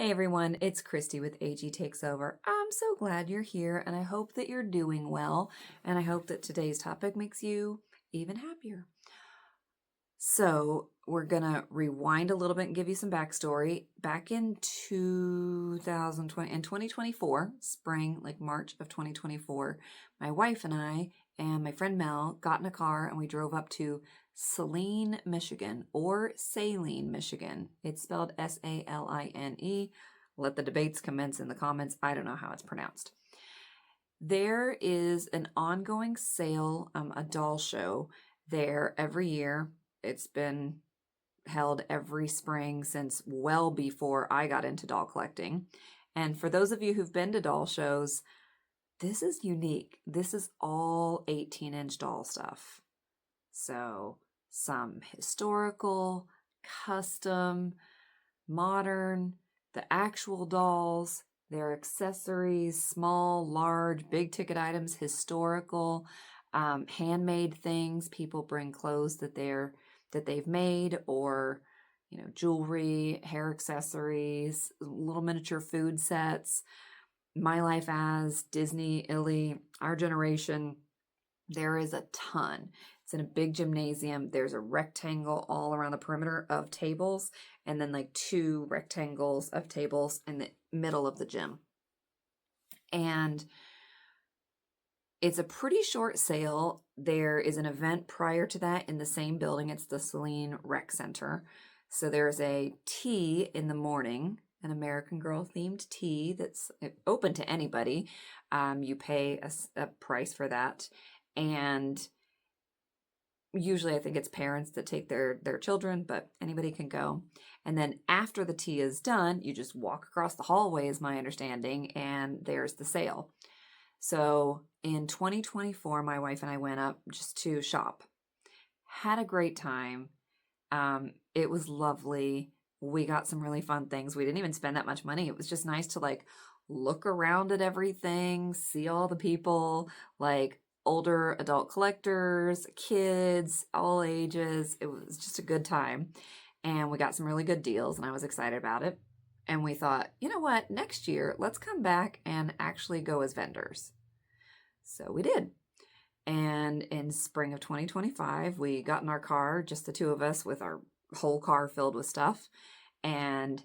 Hey everyone, it's Kristie with AG Takes Over. I'm so glad you're here and I hope that you're doing well and I hope that today's topic makes you even happier. So we're gonna rewind a little bit and give you some backstory. Back in 2024, spring, like March of 2024, my wife and I and my friend Mel got in a car and we drove up to Saline, Michigan, or Saline, Michigan. It's spelled Saline. Let the debates commence in the comments. I don't know how it's pronounced. There is an ongoing sale, a doll show there every year. It's been held every spring since well before I got into doll collecting. And for those of you who've been to doll shows, this is unique. This is all 18-inch doll stuff. So some historical, custom, modern, the actual dolls, their accessories, small, large, big ticket items, historical, handmade things. People bring clothes that they've made, or jewelry, hair accessories, little miniature food sets. My Life as Disney, Illy, our generation. There is a ton. It's in a big gymnasium. There's a rectangle all around the perimeter of tables, and then like two rectangles of tables in the middle of the gym. And it's a pretty short sale. There is an event prior to that in the same building. It's the Saline Rec Center. So there's a tea in the morning, an American Girl themed tea that's open to anybody. You pay a price for that. And usually I think it's parents that take their children, but anybody can go. And then after the tea is done, you just walk across the hallway, is my understanding, and there's the sale. So in 2024, my wife and I went up just to shop. Had a great time. It was lovely. We got some really fun things. We didn't even spend that much money. It was just nice to like look around at everything, see all the people, like older adult collectors, kids, all ages. It was just a good time. And we got some really good deals and I was excited about it. And we thought, you know what, next year, let's come back and actually go as vendors. So we did. And in spring of 2025, we got in our car, just the two of us with our whole car filled with stuff. And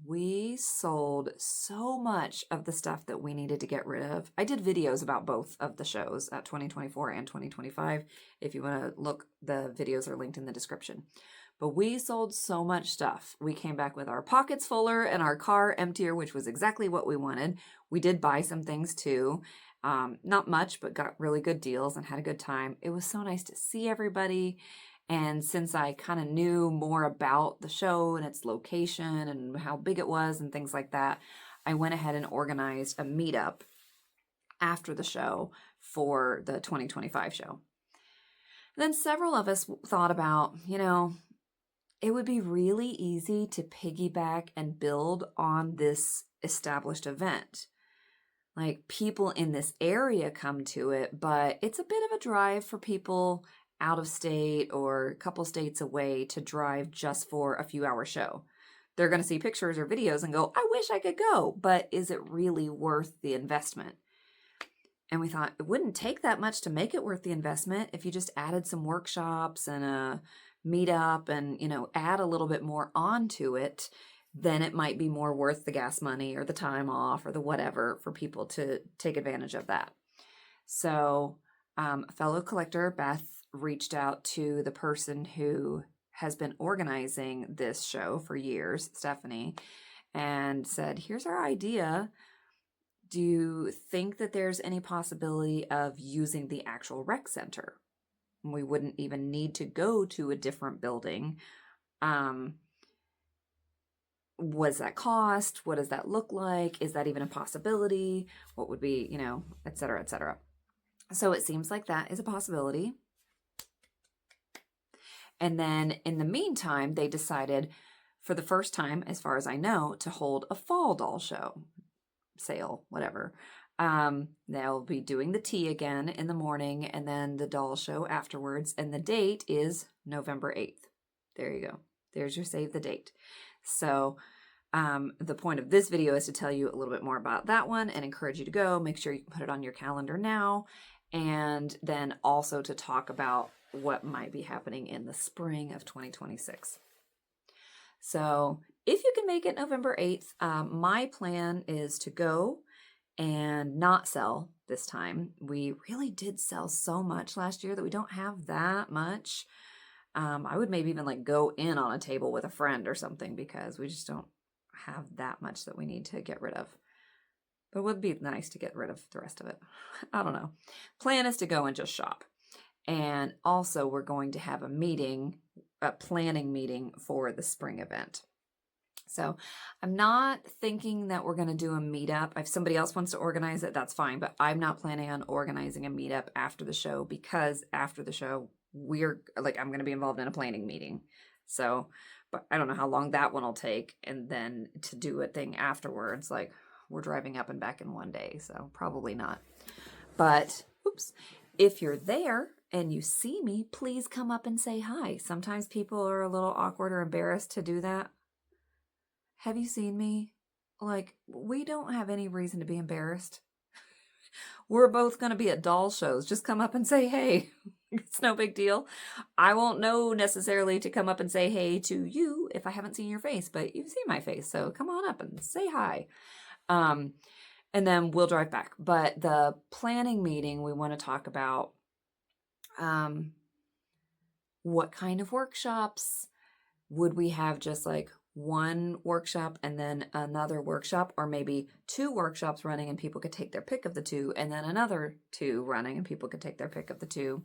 we sold so much of the stuff that we needed to get rid of. I did videos about both of the shows at 2024 and 2025. If you want to look, the videos are linked in the description. But we sold so much stuff. We came back with our pockets fuller and our car emptier, which was exactly what we wanted. We did buy some things too. Not much, but got really good deals and had a good time. It was so nice to see everybody. And since I kind of knew more about the show and its location and how big it was and things like that, I went ahead and organized a meetup after the show for the 2025 show. Then several of us thought about, it would be really easy to piggyback and build on this established event. Like, people in this area come to it, but it's a bit of a drive for people out of state or a couple states away to drive just for a few hour show. They're going to see pictures or videos and go, I wish I could go, but is it really worth the investment? And we thought it wouldn't take that much to make it worth the investment if you just added some workshops and a meetup and, add a little bit more onto it. Then it might be more worth the gas money or the time off or the whatever for people to take advantage of that. So a fellow collector, Beth, reached out to the person who has been organizing this show for years, Stephanie, and said, here's our idea. Do you think that there's any possibility of using the actual rec center? We wouldn't even need to go to a different building. What does that cost? What does that look like? Is that even a possibility? What would be, et cetera, et cetera. So it seems like that is a possibility. And then in the meantime, they decided for the first time, as far as I know, to hold a fall doll show, sale, whatever. They'll be doing the tea again in the morning and then the doll show afterwards. And the date is November 8th. There you go. There's your save the date. So The point of this video is to tell you a little bit more about that one and encourage you to go. Make sure you can put it on your calendar now. And then also to talk about what might be happening in the spring of 2026. So if you can make it November 8th, my plan is to go and not sell this time. We really did sell so much last year that we don't have that much. I would maybe even like go in on a table with a friend or something because we just don't have that much that we need to get rid of. But it would be nice to get rid of the rest of it. I don't know. Plan is to go and just shop. And also we're going to have a meeting, a planning meeting for the spring event. So I'm not thinking that we're going to do a meetup. If somebody else wants to organize it, that's fine. But I'm not planning on organizing a meetup after the show because after the show, I'm going to be involved in a planning meeting. So, but I don't know how long that one will take. And then to do a thing afterwards, like we're driving up and back in one day. So probably not. But, if you're there and you see me, please come up and say hi. Sometimes people are a little awkward or embarrassed to do that. Have you seen me? Like, we don't have any reason to be embarrassed. We're both going to be at doll shows. Just come up and say hey. It's no big deal. I won't know necessarily to come up and say hey to you if I haven't seen your face, but you've seen my face. So come on up and say hi. And then we'll drive back. But the planning meeting, we want to talk about what kind of workshops. Would we have just like one workshop and then another workshop, or maybe 2 workshops running and people could take their pick of the 2, and then another 2 running and people could take their pick of the 2.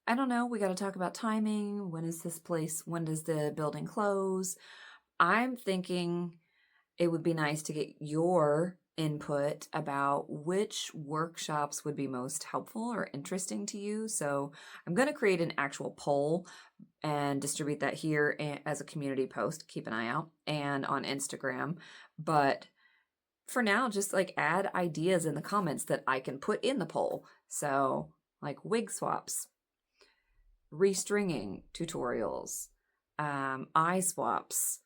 I don't know. We got to talk about timing. When does the building close? I'm thinking it would be nice to get your input about which workshops would be most helpful or interesting to you. So I'm going to create an actual poll and distribute that here as a community post. Keep an eye out, and on Instagram. But for now, just like add ideas in the comments that I can put in the poll. So like wig swaps, restringing tutorials, eye swaps,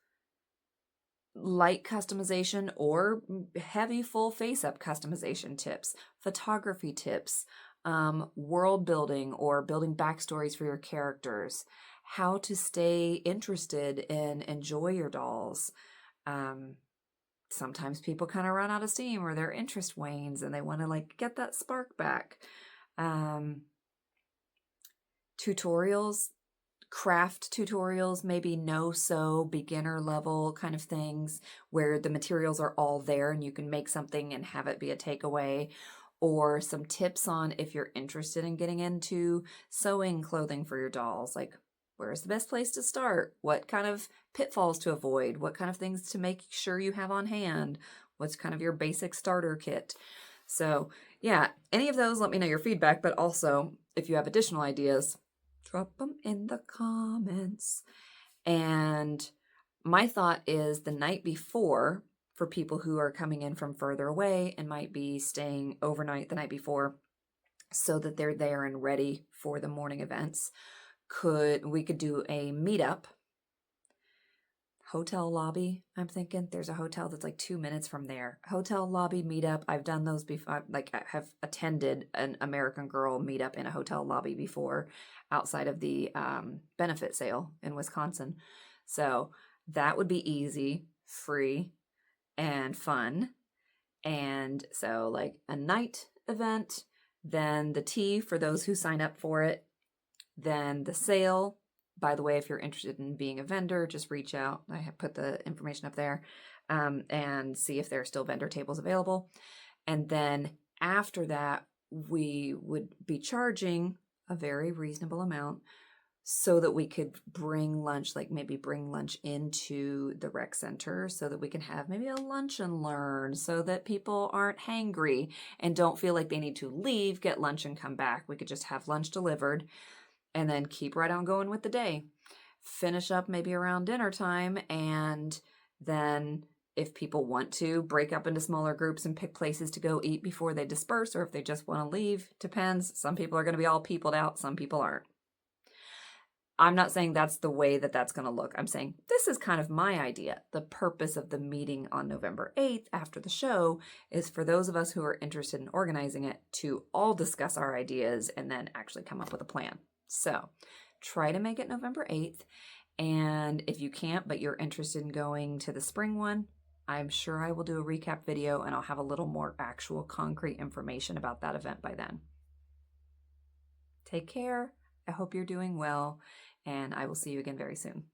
light customization or heavy full face-up customization tips, photography tips, world building or building backstories for your characters, how to stay interested and enjoy your dolls. Sometimes people kind of run out of steam or their interest wanes and they want to like get that spark back. Tutorials, craft tutorials, maybe no-sew, beginner level kind of things where the materials are all there and you can make something and have it be a takeaway, or some tips on if you're interested in getting into sewing clothing for your dolls, like where's the best place to start, what kind of pitfalls to avoid, what kind of things to make sure you have on hand, what's kind of your basic starter kit. So yeah, any of those, let me know your feedback, but also if you have additional ideas, drop them in the comments. And my thought is the night before, for people who are coming in from further away and might be staying overnight the night before so that they're there and ready for the morning events, we could do a meetup. Hotel lobby, I'm thinking. There's a hotel that's like 2 minutes from there. Hotel lobby meetup. I've done those before. Like I have attended an American Girl meetup in a hotel lobby before outside of the benefit sale in Wisconsin. So that would be easy, free, and fun. And so like a night event, then the tea for those who sign up for it, then the sale. By the way, if you're interested in being a vendor, just reach out. I have put the information up there and see if there are still vendor tables available. And then after that, we would be charging a very reasonable amount so that we could bring lunch, like maybe bring lunch into the rec center so that we can have maybe a lunch and learn so that people aren't hangry and don't feel like they need to leave, get lunch and come back. We could just have lunch delivered and then keep right on going with the day. Finish up maybe around dinner time, and then if people want to break up into smaller groups and pick places to go eat before they disperse, or if they just want to leave, depends. Some people are going to be all peopled out, some people aren't. I'm not saying that's the way that that's going to look. I'm saying this is kind of my idea. The purpose of the meeting on November 8th after the show is for those of us who are interested in organizing it to all discuss our ideas and then actually come up with a plan. So try to make it November 8th. And if you can't, but you're interested in going to the spring one, I'm sure I will do a recap video and I'll have a little more actual concrete information about that event by then. Take care. I hope you're doing well, and I will see you again very soon.